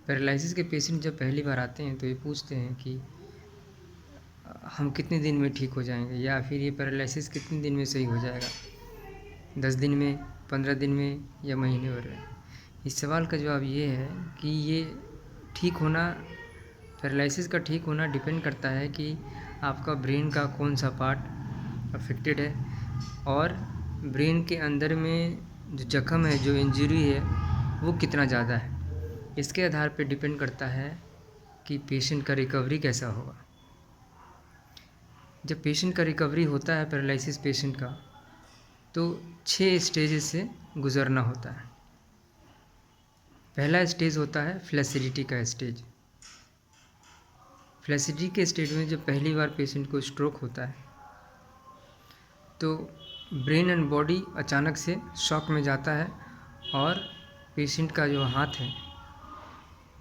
Paralysis के patient जब पहली बार आते हैं तो ये पूछते हैं कि हम कितने दिन में ठीक हो जाएंगे, या फिर ये पैरालिसिस कितने दिन में सही हो जाएगा, 10 दिन में, 15 दिन में, या महीने भर में। इस सवाल का जवाब ये है कि ये ठीक होना, पैरालिसिस का ठीक होना डिपेंड करता है कि आपका ब्रेन का कौन सा पार्ट अफेक्टेड है और ब्रेन के अंदर में जो जख्म है, जो इंजरी है, वो कितना ज़्यादा है। इसके आधार पर डिपेंड करता है कि पेशेंट का रिकवरी कैसा होगा। जब पेशेंट का रिकवरी होता है पैरालिसिस पेशेंट का, तो 6 स्टेजेस से गुज़रना होता है। पहला स्टेज होता है फ्लैसिडिटी का स्टेज। फ्लैसिडिटी के स्टेज में जब पहली बार पेशेंट को स्ट्रोक होता है तो ब्रेन एंड बॉडी अचानक से शॉक में जाता है और पेशेंट का जो हाथ है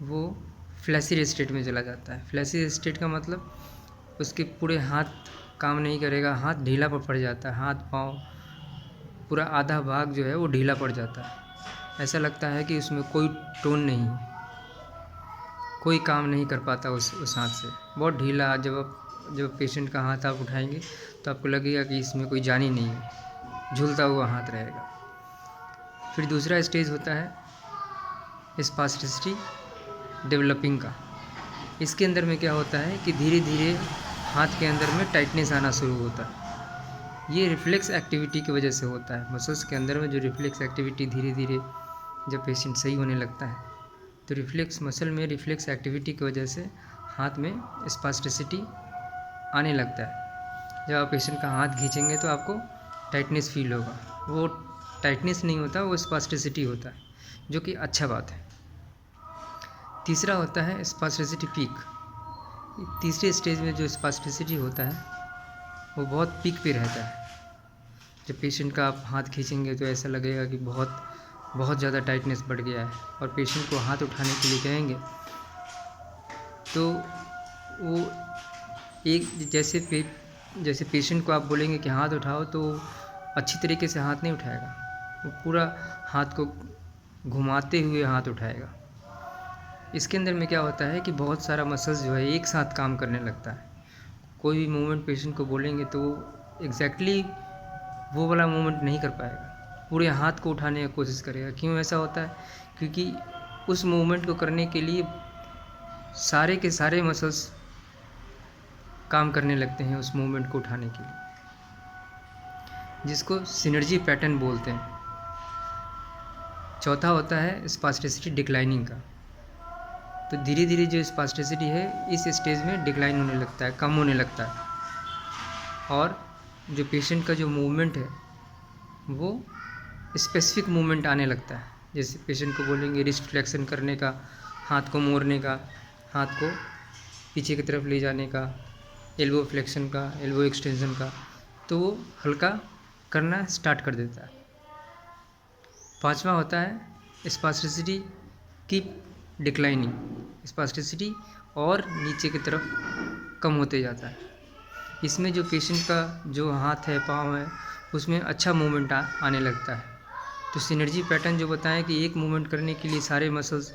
वो फ्लैसिड स्टेट में चला जाता है। फ्लैसिड स्टेट का मतलब उसके पूरे हाथ काम नहीं करेगा, हाथ ढीला पड़ जाता है, हाथ पाँव पूरा आधा भाग जो है वो ढीला पड़ जाता है। ऐसा लगता है कि उसमें कोई टोन नहीं है, कोई काम नहीं कर पाता उस हाथ से, बहुत ढीला। जब पेशेंट का हाथ आप उठाएंगे तो आपको लगेगा कि इसमें कोई जान ही नहीं है, झूलता हुआ हाथ रहेगा। फिर दूसरा स्टेज होता है स्पास्टिसिटी डेवलपिंग का। इसके अंदर में क्या होता है कि धीरे धीरे हाथ के अंदर में टाइटनेस आना शुरू होता है। ये रिफ्लेक्स एक्टिविटी की वजह से होता है। मसल्स के अंदर में जो रिफ्लेक्स एक्टिविटी धीरे धीरे जब पेशेंट सही होने लगता है तो मसल में रिफ्लेक्स एक्टिविटी की वजह से हाथ में स्पास्टिसिटी आने लगता है। जब आप पेशेंट का हाथ खींचेंगे तो आपको टाइटनेस फील होगा। वो टाइटनेस नहीं होता, वो स्पास्टिसिटी होता है, जो कि अच्छा बात है। तीसरा होता है स्पास्टिसिटी पीक। तीसरे स्टेज में जो स्पास्टिसिटी होता है वो बहुत पीक पे रहता है। जब पेशेंट का आप हाथ खींचेंगे तो ऐसा लगेगा कि बहुत ज़्यादा टाइटनेस बढ़ गया है, और पेशेंट को हाथ उठाने के लिए कहेंगे तो वो एक जैसे पेशेंट को आप बोलेंगे कि हाथ उठाओ तो अच्छी तरीके से हाथ नहीं उठाएगा, वो पूरा हाथ को घुमाते हुए हाथ उठाएगा। इसके अंदर में क्या होता है कि बहुत सारा मसल्स जो है एक साथ काम करने लगता है। कोई भी मूवमेंट पेशेंट को बोलेंगे तो वो एग्जैक्टली वो वाला मूवमेंट नहीं कर पाएगा, पूरे हाथ को उठाने की कोशिश करेगा। क्यों ऐसा होता है? क्योंकि उस मूवमेंट को करने के लिए सारे के सारे मसल्स काम करने लगते हैं उस मूवमेंट को उठाने के लिए, जिसको सिनर्जी पैटर्न बोलते हैं। चौथा होता है स्पास्टिसिटी डिक्लाइनिंग का। तो धीरे धीरे जो स्पास्टिसिटी है इस स्टेज में डिक्लाइन होने लगता है, कम होने लगता है, और जो पेशेंट का जो मूवमेंट है वो स्पेसिफिक मूवमेंट आने लगता है। जैसे पेशेंट को बोलेंगे रिस्ट फ्लेक्शन करने का, हाथ को मोड़ने का, हाथ को पीछे की तरफ ले जाने का, एल्बो फ्लेक्शन का, एल्बो एक्सटेंशन का, तो वो हल्का करना स्टार्ट कर देता है। पांचवा होता है स्पास्टिसिटी की डिक्लाइनिंग। स्पास्टिसिटी और नीचे की तरफ कम होते जाता है। इसमें जो पेशेंट का जो हाथ है, पाँव है, उसमें अच्छा मूवमेंट आने लगता है। तो सिनर्जी पैटर्न जो बताएं कि एक मूवमेंट करने के लिए सारे मसल्स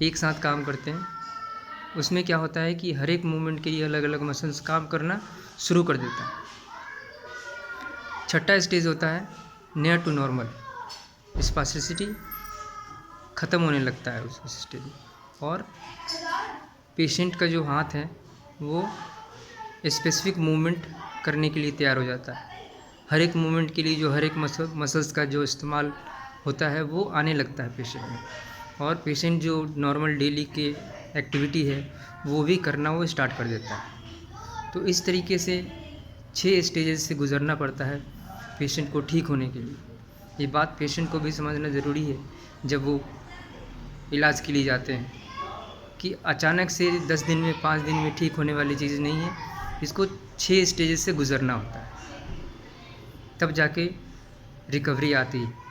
एक साथ काम करते हैं, उसमें क्या होता है कि हर एक मूवमेंट के लिए अलग अलग मसल्स काम करना शुरू कर देता है। छठा स्टेज होता है नियर टू नॉर्मल। स्पास्टिसिटी ख़त्म होने लगता है उस स्टेज में, और पेशेंट का जो हाथ है वो स्पेसिफिक मूवमेंट करने के लिए तैयार हो जाता है। हर एक मूवमेंट के लिए जो हर एक मसल्स का जो इस्तेमाल होता है वो आने लगता है पेशेंट में, और पेशेंट जो नॉर्मल डेली के एक्टिविटी है वो भी करना वो स्टार्ट कर देता है। तो इस तरीके से 6 स्टेजेस से गुज़रना पड़ता है पेशेंट को ठीक होने के लिए। ये बात पेशेंट को भी समझना ज़रूरी है जब वो इलाज के लिए जाते हैं, कि अचानक से 10 दिन में, 5 दिन में ठीक होने वाली चीज़ नहीं है। इसको 6 स्टेजेस से गुज़रना होता है, तब जाके रिकवरी आती है।